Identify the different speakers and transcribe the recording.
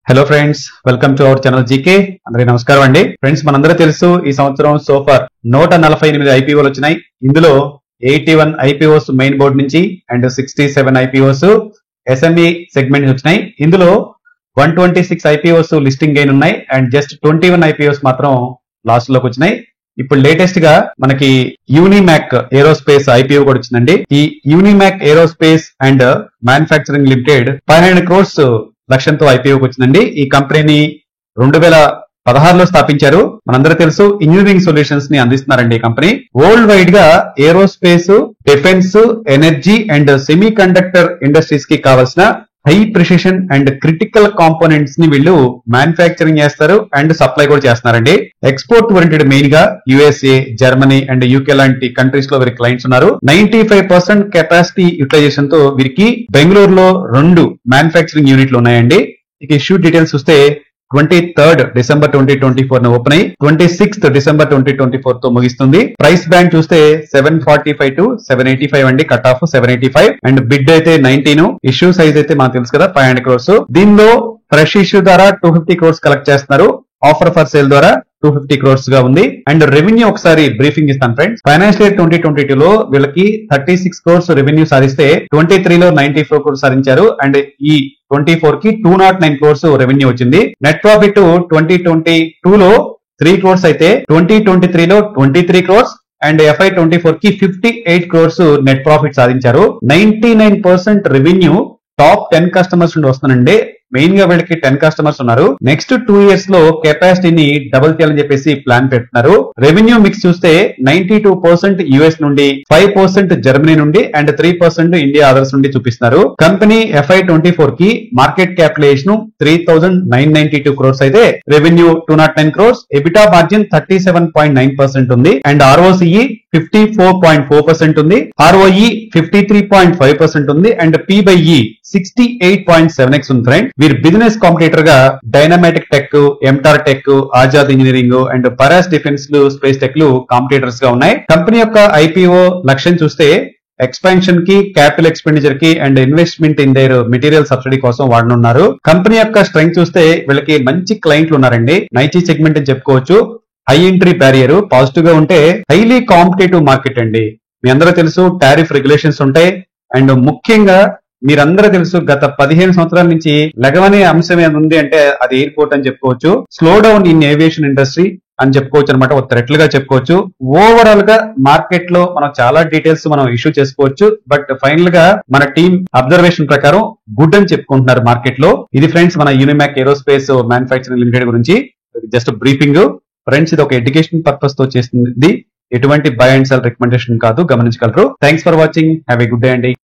Speaker 1: Hello friends, welcome to our channel GK. అందరికీ నమస్కారం అండి. ఫ్రెండ్స్, మనందరూ తెలుసు ఈ సంవత్సరం సోఫార్ 148 ఐపీఓలు వచ్చినాయి. ఇందులో 81 ఐపీఓస్ మెయిన్ బోర్డ్ నుంచి అండ్ 67 ఐపీఓస్ ఎస్ఎంఈ సెగ్మెంట్ వచ్చినాయి. ఇందులో 126 ఐపీఓస్ లిస్టింగ్ గెయిన్ ఉన్నాయి అండ్ జస్ట్ 21 ఐపీఓస్ మాత్రం లాస్ట్ లోకి వచ్చినాయి. ఇప్పుడు లేటెస్ట్ గా మనకి యూనిమాక్ ఏరోస్పేస్ ఐపీఓ కూడా వచ్చిందండి. ఈ Unimech Aerospace and Manufacturing Limited 500 crores లక్ష్యంతో ఐపీఓకి వచ్చిందండి. ఈ కంపెనీని 2016లో స్థాపించారు. మనందరూ తెలుసు ఇంజనీరింగ్ సొల్యూషన్స్ ని అందిస్తున్నారండి ఈ కంపెనీ. వరల్డ్ వైడ్ గా aerospace, defence, energy and semi conductor industries కి కావాల్సిన high precision and critical components ని వీళ్ళు మ్యానుఫ్యాక్చరింగ్ చేస్తారు అండ్ సప్లై కూడా చేస్తున్నారండి. ఎక్స్పోర్ట్ ఓరియంటెడ్ మెయిన్ గా యుఎస్ఏ, జర్మనీ అండ్ యూకే లాంటి కంట్రీస్ లో వీరికి క్లయింట్స్ ఉన్నారు. 95% కెపాసిటీ యూటిలైజేషన్ తో వీరికి బెంగళూరులో 2 మ్యానుఫ్యాక్చరింగ్ యూనిట్లు ఉన్నాయండి. ఇక ఇష్యూ డీటెయిల్స్ చూస్తే 23rd December 2024 ఓపెన్ అయ్యి 26th December 2024 తో ముగిస్తుంది. ప్రైస్ బ్యాండ్ చూస్తే 745 to 785 అండి. కట్ ఆఫ్ 785 అండ్ బిడ్ అయితే 19. ఇష్యూ సైజ్ అయితే మనకు తెలుసు కదా 500 crores. దీనిలో ఫ్రెష్ ఇష్యూ ద్వారా 250 crores కలెక్ట్ చేస్తున్నారు. ఆఫర్ ఫర్ సేల్ ద్వారా 250 crores గా ఉంది. అండ్ రెవెన్యూ ఒకసారి బ్రీఫింగ్ ఇస్తాను ఫ్రెండ్స్. ఫైనాన్షియల్ ఇయర్ 2022 లో వీళ్ళకి 36 crores రెవెన్యూ సాధిస్తే 23 లో 94 crores సాధించారు అండ్ ఈ 24 కి 209 crores రెవెన్యూ వచ్చింది. నెట్ ప్రాఫిట్ 2022 లో 3 crores అయితే 2023 లో 23 crores అండ్ FY24 కి 58 crores నెట్ ప్రాఫిట్ సాధించారు. 99% రెవెన్యూ టాప్ 10 కస్టమర్స్ నుండి వస్తుందండి. మెయిన్ గా వీళ్ళకి 10 కస్టమర్స్ ఉన్నారు. నెక్స్ట్ 2 years లో కెపాసిటీని డబుల్ చేయాలని చెప్పేసి ప్లాన్ పెడుతున్నారు. రెవెన్యూ మిక్స్ చూస్తే 92% యుఎస్ నుండి, 5% జర్మనీ నుండి అండ్ 3% ఇండియా అదర్స్ నుండి చూపిస్తున్నారు. కంపెనీ FY24 కి మార్కెట్ క్యాపిటలైజేషన్ 3,992 crores అయితే రెవెన్యూ 209 crores, ఎబిటా మార్జిన్ 37.9% ఉంది అండ్ ROCE 54.4% ఉంది, ROE 53.5% ఉంది అండ్ P/E 68.7x ఉంది ఫ్రెండ్. వీరి బిజినెస్ కాంపిటీటర్ గా Dynamatic Tech, MTAR Tech, Azad Engineering and Paras Defence Space Tech లు కాంపిటీటర్స్ గా ఉన్నాయి. కంపెనీ యొక్క ఐపీఓ లక్ష్యం చూస్తే ఎక్స్పాన్షన్ కి, క్యాపిటల్ ఎక్స్పెండిచర్ కి and investment in their material subsidy కోసం వాడనున్నారు. కంపెనీ యొక్క స్ట్రెంగ్త్ చూస్తే వీళ్ళకి మంచి క్లయింట్లు ఉన్నారండి. నైటీ సెగ్మెంట్ అని చెప్పుకోవచ్చు. హై ఎంట్రీ బ్యారియర్ పాజిటివ్ గా ఉంటే హైలీ కాంపిటేటివ్ మార్కెట్ అండి. మీ అందరూ తెలుసు టారిఫ్ రెగ్యులేషన్స్ ఉంటాయి అండ్ ముఖ్యంగా మీరందరూ తెలుసు గత 15 సంవత్సరాల నుంచి లెగవనే అంశం ఏది ఉంది అంటే అది ఎయిర్పోర్ట్ అని చెప్పుకోవచ్చు. Slow down in aviation industry అని చెప్పుకోవచ్చు అనమాట. ఒక థ్రెట్ గా చెప్పుకోవచ్చు. ఓవరాల్ గా మార్కెట్ లో మనం చాలా డీటెయిల్స్ మనం ఇష్యూ చేసుకోవచ్చు. బట్ ఫైనల్ గా మన టీమ్ అబ్జర్వేషన్ ప్రకారం గుడ్ అని చెప్పుకుంటున్నారు మార్కెట్ లో. ఇది ఫ్రెండ్స్ మన యూనిమాక్ ఏరోస్పేస్ మ్యానుఫ్యాక్చరింగ్ లిమిటెడ్ గురించి జస్ట్ బ్రీఫింగ్. ఫ్రెండ్స్, ఇది ఒక ఎడ్యుకేషన్ పర్పస్ తో చేస్తుంది. ఎటువంటి బై అండ్ సెల్ రికమెండేషన్ కాదు, గమనించగలరు. Thanks for watching. Have a good day అండి.